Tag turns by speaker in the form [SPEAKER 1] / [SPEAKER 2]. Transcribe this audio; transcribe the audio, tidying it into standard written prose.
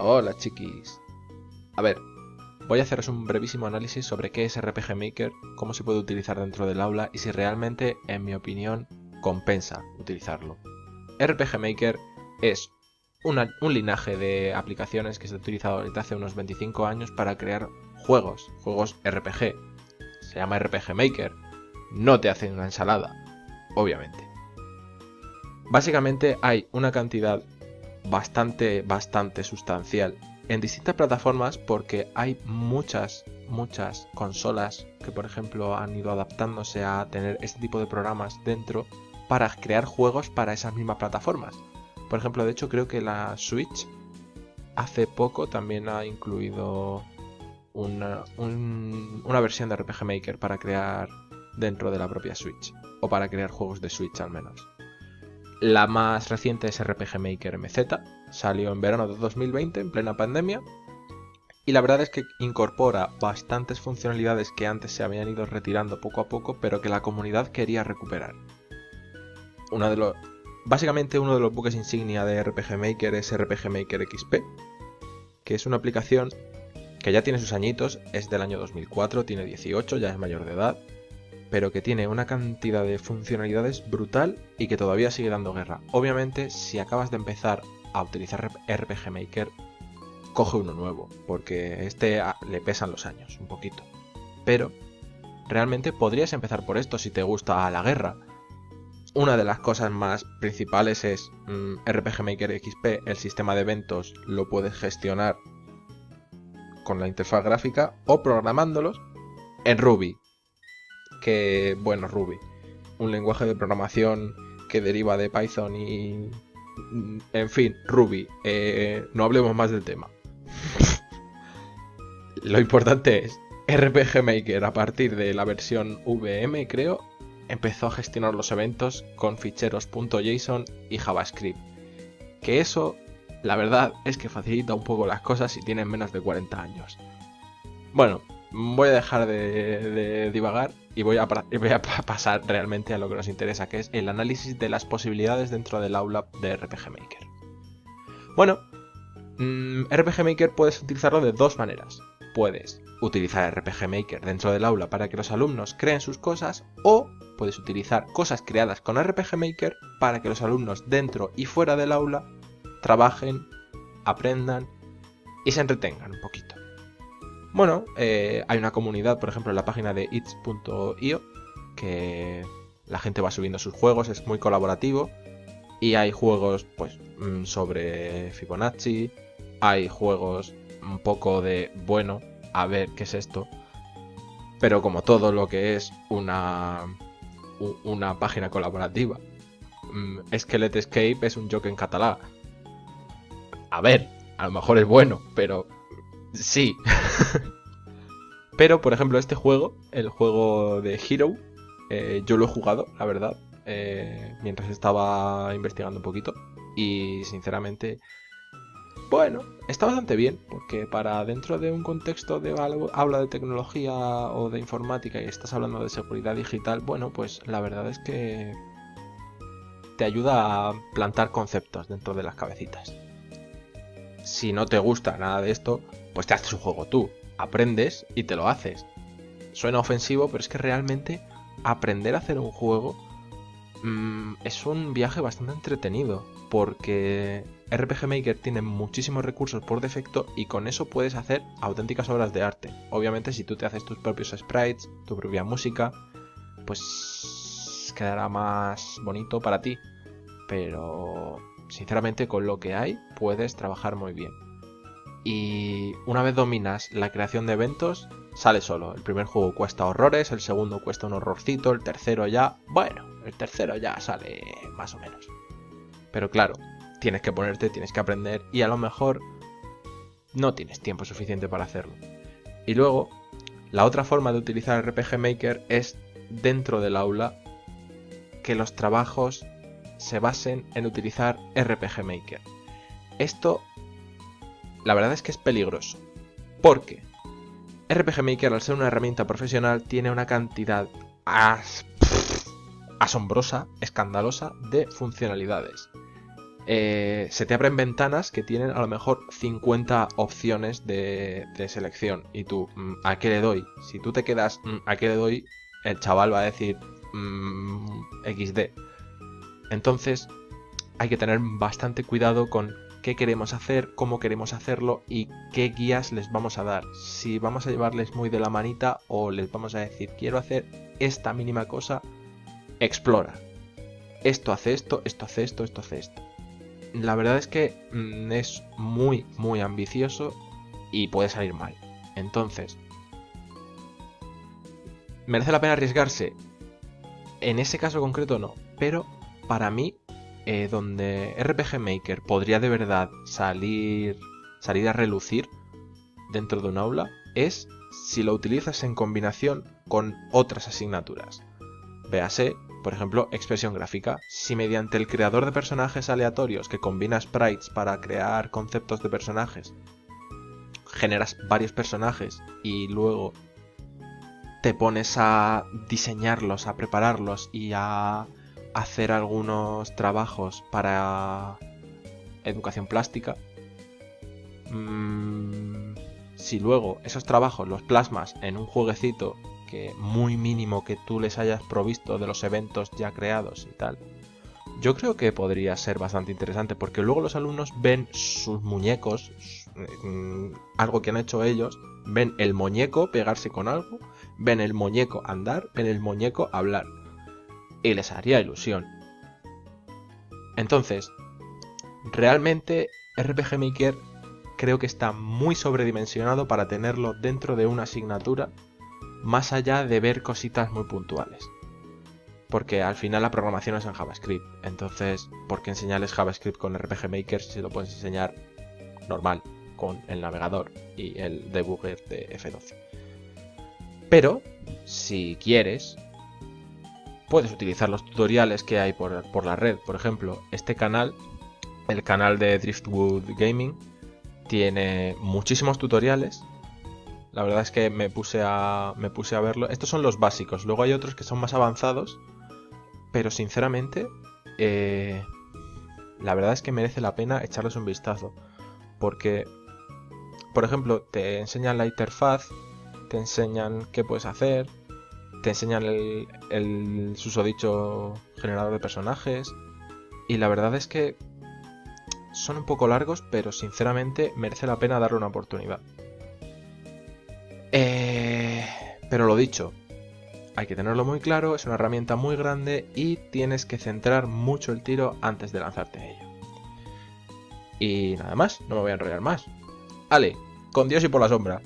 [SPEAKER 1] Hola chiquis. A ver, voy a haceros un brevísimo análisis sobre qué es RPG Maker, cómo se puede utilizar dentro del aula y si realmente, en mi opinión, compensa utilizarlo. RPG Maker es un linaje de aplicaciones que se ha utilizado desde hace unos 25 años para crear juegos RPG. Se llama RPG Maker. No te hacen una ensalada, obviamente. Básicamente hay una cantidad bastante sustancial en distintas plataformas porque hay muchas consolas que, por ejemplo, han ido adaptándose a tener este tipo de programas dentro para crear juegos para esas mismas plataformas. Por ejemplo, de hecho creo que la Switch hace poco también ha incluido una versión de RPG Maker para crear dentro de la propia Switch, o para crear juegos de Switch al menos. La más reciente es RPG Maker MZ, salió en verano de 2020, en plena pandemia, y la verdad es que incorpora bastantes funcionalidades que antes se habían ido retirando poco a poco, pero que la comunidad quería recuperar. Básicamente uno de los buques insignia de RPG Maker es RPG Maker XP, que es una aplicación que ya tiene sus añitos, es del año 2004, tiene 18, ya es mayor de edad, pero que tiene una cantidad de funcionalidades brutal y que todavía sigue dando guerra. Obviamente, si acabas de empezar a utilizar RPG Maker, coge uno nuevo, porque le pesan los años un poquito. Pero realmente podrías empezar por esto si te gusta la guerra. Una de las cosas más principales es RPG Maker XP, el sistema de eventos lo puedes gestionar con la interfaz gráfica o programándolos en Ruby. Que, bueno, Ruby, un lenguaje de programación que deriva de Python y... En fin, Ruby, no hablemos más del tema. Lo importante es, RPG Maker a partir de la versión VM, creo, empezó a gestionar los eventos con ficheros .json y JavaScript. Que eso, la verdad, es que facilita un poco las cosas si tienen menos de 40 años. Bueno, voy a dejar de divagar y voy a pasar realmente a lo que nos interesa, que es el análisis de las posibilidades dentro del aula de RPG Maker. Bueno, RPG Maker puedes utilizarlo de dos maneras. Puedes utilizar RPG Maker dentro del aula para que los alumnos creen sus cosas, o puedes utilizar cosas creadas con RPG Maker para que los alumnos dentro y fuera del aula trabajen, aprendan y se entretengan un poquito. Bueno, hay una comunidad, por ejemplo, en la página de its.io, que la gente va subiendo sus juegos, es muy colaborativo, y hay juegos pues sobre Fibonacci, hay juegos un poco de, bueno, a ver qué es esto, pero como todo lo que es una página colaborativa, Skelet Escape es un joc en catalán. A ver, a lo mejor es bueno, pero... sí. Pero, por ejemplo, este juego, el juego de Hero, yo lo he jugado, la verdad, mientras estaba investigando un poquito. Y, sinceramente, bueno, está bastante bien, porque para dentro de un contexto de habla de tecnología o de informática y estás hablando de seguridad digital, bueno, pues la verdad es que te ayuda a plantar conceptos dentro de las cabecitas. Si no te gusta nada de esto, pues te haces un juego tú, aprendes y te lo haces. Suena ofensivo, pero es que realmente aprender a hacer un juego es un viaje bastante entretenido, porque RPG Maker tiene muchísimos recursos por defecto y con eso puedes hacer auténticas obras de arte. Obviamente, si tú te haces tus propios sprites, tu propia música, pues quedará más bonito para ti, pero sinceramente con lo que hay puedes trabajar muy bien. Y una vez dominas la creación de eventos, sale solo. El primer juego cuesta horrores, el segundo cuesta un horrorcito, el tercero ya... bueno, el tercero ya sale más o menos. Pero claro, tienes que ponerte, tienes que aprender y a lo mejor no tienes tiempo suficiente para hacerlo. Y luego, la otra forma de utilizar RPG Maker es dentro del aula que los trabajos se basen en utilizar RPG Maker. Esto, la verdad es que es peligroso, porque RPG Maker, al ser una herramienta profesional, tiene una cantidad asombrosa, escandalosa de funcionalidades. se te abren ventanas que tienen a lo mejor 50 opciones de selección. Y tú, ¿a qué le doy? Si tú te quedas, ¿a qué le doy? El chaval va a decir XD. Entonces hay que tener bastante cuidado con qué queremos hacer, cómo queremos hacerlo y qué guías les vamos a dar. Si vamos a llevarles muy de la manita o les vamos a decir, quiero hacer esta mínima cosa, explora. Esto hace esto, esto hace esto, esto hace esto. La verdad es que es muy, muy ambicioso y puede salir mal. Entonces, ¿merece la pena arriesgarse? En ese caso concreto no, pero para mí, donde RPG Maker podría de verdad salir a relucir dentro de un aula es si lo utilizas en combinación con otras asignaturas. Véase, por ejemplo, expresión gráfica. Si mediante el creador de personajes aleatorios que combina sprites para crear conceptos de personajes, generas varios personajes y luego te pones a diseñarlos, a prepararlos y a hacer algunos trabajos para educación plástica, si luego esos trabajos los plasmas en un jueguecito que muy mínimo que tú les hayas provisto de los eventos ya creados y tal, yo creo que podría ser bastante interesante porque luego los alumnos ven sus muñecos, algo que han hecho ellos, ven el muñeco pegarse con algo, ven el muñeco andar, ven el muñeco hablar y les haría ilusión. Entonces, realmente RPG Maker creo que está muy sobredimensionado para tenerlo dentro de una asignatura, más allá de ver cositas muy puntuales. Porque al final la programación es en JavaScript. Entonces, ¿por qué enseñarles JavaScript con RPG Maker si lo puedes enseñar normal, con el navegador y el debugger de F12? Pero, si quieres, puedes utilizar los tutoriales que hay por la red. Por ejemplo, este canal, el canal de Driftwood Gaming, tiene muchísimos tutoriales. La verdad es que me puse a verlo. Estos son los básicos. Luego hay otros que son más avanzados. Pero sinceramente, la verdad es que merece la pena echarles un vistazo. Porque, por ejemplo, te enseñan la interfaz, te enseñan qué puedes hacer, te enseñan el susodicho generador de personajes. Y la verdad es que son un poco largos, pero sinceramente merece la pena darle una oportunidad. Pero lo dicho, hay que tenerlo muy claro, es una herramienta muy grande y tienes que centrar mucho el tiro antes de lanzarte a ello. Y nada más, no me voy a enrollar más. Ale, con Dios y por la sombra.